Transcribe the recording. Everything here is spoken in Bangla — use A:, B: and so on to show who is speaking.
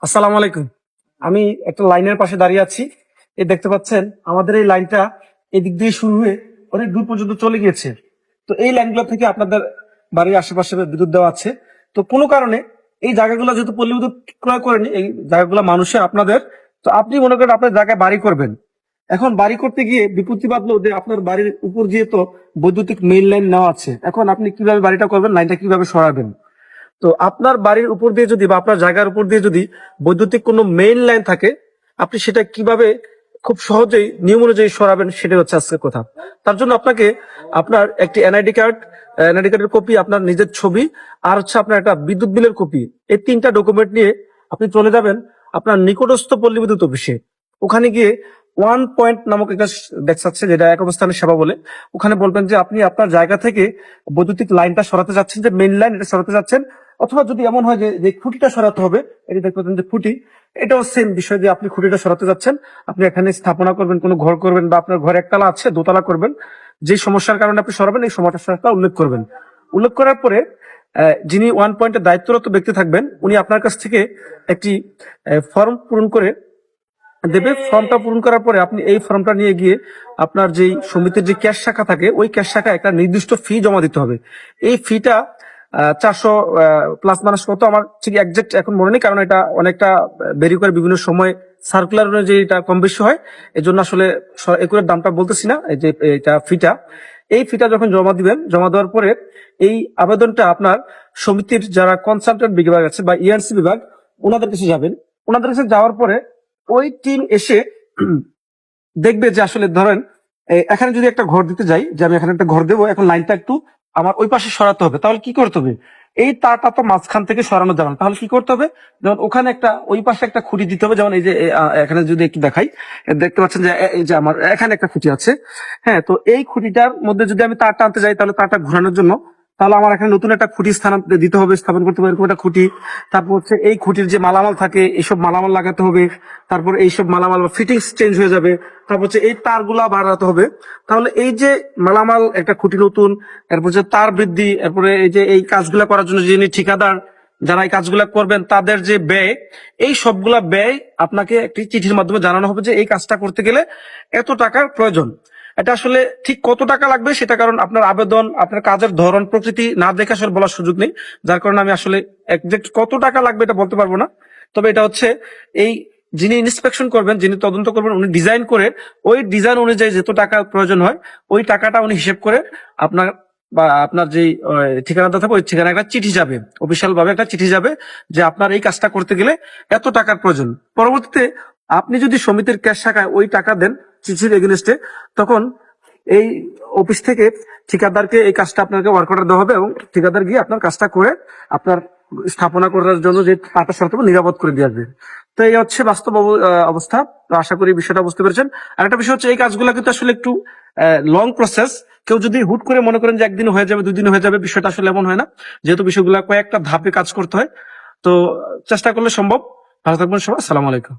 A: আসসালামু আলাইকুম। আমি একটা লাইনের পাশে দাঁড়িয়ে আছি। এই দেখতে পাচ্ছেন আমাদের এই লাইনটা এদিক দিয়ে শুরু হয়ে অনেক দূর পর্যন্ত চলে গিয়েছে। তো এই লাইনগুলো থেকে আপনাদের বাড়ির আশেপাশে বিদ্যুৎ দেওয়া আছে। তো কোনো কারণে এই জায়গাগুলো যেহেতু পল্লী বিদ্যুৎ ক্রয় করেনি, এই জায়গাগুলো মানুষের আপনাদের। তো আপনি মনে করেন আপনার জায়গায় বাড়ি করবেন। এখন বাড়ি করতে গিয়ে বিপত্তি বাঁধলো যে আপনার বাড়ির উপর দিয়ে তো বৈদ্যুতিক মেইন লাইন নেওয়া আছে। এখন আপনি কিভাবে বাড়িটা করবেন, লাইনটা কিভাবে সরাবেন? তো আপনার বাড়ির উপর দিয়ে যদি বা আপনার জায়গার উপর দিয়ে যদি বৈদ্যুতিক কোনো মেইন লাইন থাকে, আপনি সেটা কিভাবে খুব সহজেই নিয়ম অনুযায়ী সরাবেন, সেটাই হচ্ছে আজকের কথা। তার জন্য আপনাকে আপনার একটি এনআইডি কার্ডের কপি, আপনার নিজের ছবি, আর হচ্ছে আপনার একটা বিদ্যুৎ বিলের কপি, এই তিনটা ডকুমেন্ট নিয়ে আপনি চলে যাবেন আপনার নিকটস্থ পল্লী বিদ্যুৎ অফিসে। ওখানে গিয়ে 1 পয়েন্ট নামক একটা দেখাচ্ছে, যেটা এক অবস্থানের সেবা বলে। ওখানে বলবেন যে আপনি আপনার জায়গা থেকে বৈদ্যুতিক লাইনটা সরাতে যাচ্ছেন, যে মেইন লাইন এটা সরাতে যাচ্ছেন। অথবা যদি এমন হয় যে যে খুঁটিটা সরাতে হবে, এটি দেখতে পাচ্ছেন যে খুঁটি, এটাও সেম বিষয় যে আপনি খুঁটিটা সরাতে যাচ্ছেন। আপনি এখানে স্থাপনা করবেন, কোনো ঘর করবেন, বা আপনার ঘর একতলা আছে দোতলা করবেন, যে সমস্যার কারণে আপনি সরাবেন এই সমস্যাটা উল্লেখ করবেন। উল্লেখ করার পরে যিনি 1 পয়েন্টের দায়িত্বরত ব্যক্তি থাকবেন, উনি আপনার কাছ থেকে একটি ফর্ম পূরণ করে দেবে। ফর্মটা পূরণ করার পরে আপনি এই ফর্মটা নিয়ে গিয়ে আপনার যেই সমিতির যে ক্যাশ শাখা থাকে, ওই ক্যাশ শাখায় একটা নির্দিষ্ট ফি জমা দিতে হবে। এই ফিটা 400 প্লাস মাইনাস কত আমার ঠিক একজ্যাক্ট এখন মনে নেই, কারণ এটা অনেকটা বেরি করে বিভিন্ন সময় সার্কুলার অনুযায়ী এটা কম বেশি হয়। এই জন্য আসলে একুরেট দামটা বলতেছি না। এই যে এটা ফিটা, এই ফিটা যখন জমা দিবেন, জমা দেওয়ার পরে এই আবেদনটা আপনার সমিতির যারা কনসালটেন্ট বিভাগ আছে বা ইআরসি বিভাগ, ওনাদের কাছে যাবেন। ওনাদের কাছে যাওয়ার পরে ওই টিম এসে দেখবে যে আসলে ধরেন এখানে যদি একটা ঘর দিতে যাই, যে আমি এখানে একটা ঘর দেবো, এখন লাইনটা একটু আমার ওই পাশে সরাতে হবে, তাহলে কি করতে হবে? এই তারটা তো মাঝখান থেকে সরানো যাবে না, তাহলে কি করতে হবে? যেমন ওখানে একটা ওই পাশে একটা খুঁটি দিতে হবে। যেমন এই যে এখানে যদি একটু দেখাই, দেখতে পাচ্ছেন যে এই যে আমার এখানে একটা খুঁটি আছে। হ্যাঁ, তো এই খুঁটিটার মধ্যে যদি আমি তার টানতে যাই, তাহলে তারটা ঘোরানোর জন্য তাহলে আমার এখানে নতুন একটা খুঁটি দিতে হবে, স্থাপন করতে হবে, এরকম একটা খুঁটি। তারপর হচ্ছে এই খুঁটির যে মালামাল থাকে, এইসব মালামাল লাগাতে হবে। তারপর এইসব মালামাল বা ফিটিংস চেঞ্জ হয়ে যাবে। তারপর হচ্ছে এই তারগুলা বাড়াতে হবে। তাহলে এই যে মালামাল, একটা খুঁটি নতুন, এরপর যে তার বৃদ্ধি, এরপরে এই যে এই কাজগুলা করার জন্য যিনি ঠিকাদার, যারা এই কাজগুলা করবেন, তাদের যে ব্যয়, এই সবগুলা ব্যয় আপনাকে একটি চিঠির মাধ্যমে জানানো হবে যে এই কাজটা করতে গেলে এত টাকার প্রয়োজন। এটা আসলে ঠিক কত টাকা লাগবে সেটা, কারণ আপনার আবেদন, আপনার কাজের ধরন প্রকৃতি না দেখে আসলে বলার সুযোগ নেই। যার কারণে আমি আসলে একজ্যাক্ট কত টাকা লাগবে এটা বলতে পারবো না। তবে এটা হচ্ছে এই যিনি ইন্সপেকশন করবেন, যিনি তদন্ত করবেন, উনি ডিজাইন করে ওই ডিজাইন অনুযায়ী যত টাকা প্রয়োজন হয়, ওই টাকাটা উনি হিসেব করে আপনার বা আপনার যে ঠিকানাটা থাকবে, ওই ঠিকানা একটা চিঠি যাবে, অফিসিয়াল ভাবে একটা চিঠি যাবে যে আপনার এই কাজটা করতে গেলে এত টাকার প্রয়োজন। পরবর্তীতে আপনি যদি সমিতির ক্যাশ শাখায় ওই টাকা দেন চিঠির এগেনস্টে, তখন এই অফিস থেকে ঠিকাদারকে এই কাজটা আপনাকে ওয়ার্ক অর্ডার দেওয়া হবে, এবং ঠিকাদার গিয়ে আপনার কাজটা করে আপনার স্থাপনা করার জন্য যে টাকা শর্ত নিরাপদ করে দিয়ে আসবে। তো এই হচ্ছে বাস্তব অবস্থা। তো আশা করি বিষয়টা বুঝতে পেরেছেন। আর একটা বিষয় হচ্ছে, এই কাজগুলো কিন্তু আসলে একটু লং প্রসেস। কেউ যদি হুট করে মনে করেন যে একদিন হয়ে যাবে, 2 দিন হয়ে যাবে, বিষয়টা আসলে এমন হয় না। যেহেতু বিষয়গুলো কয়েকটা ধাপে কাজ করতে হয়, তো চেষ্টা করলে সম্ভব। ভালো থাকবেন সবাই। আসসালামু আলাইকুম।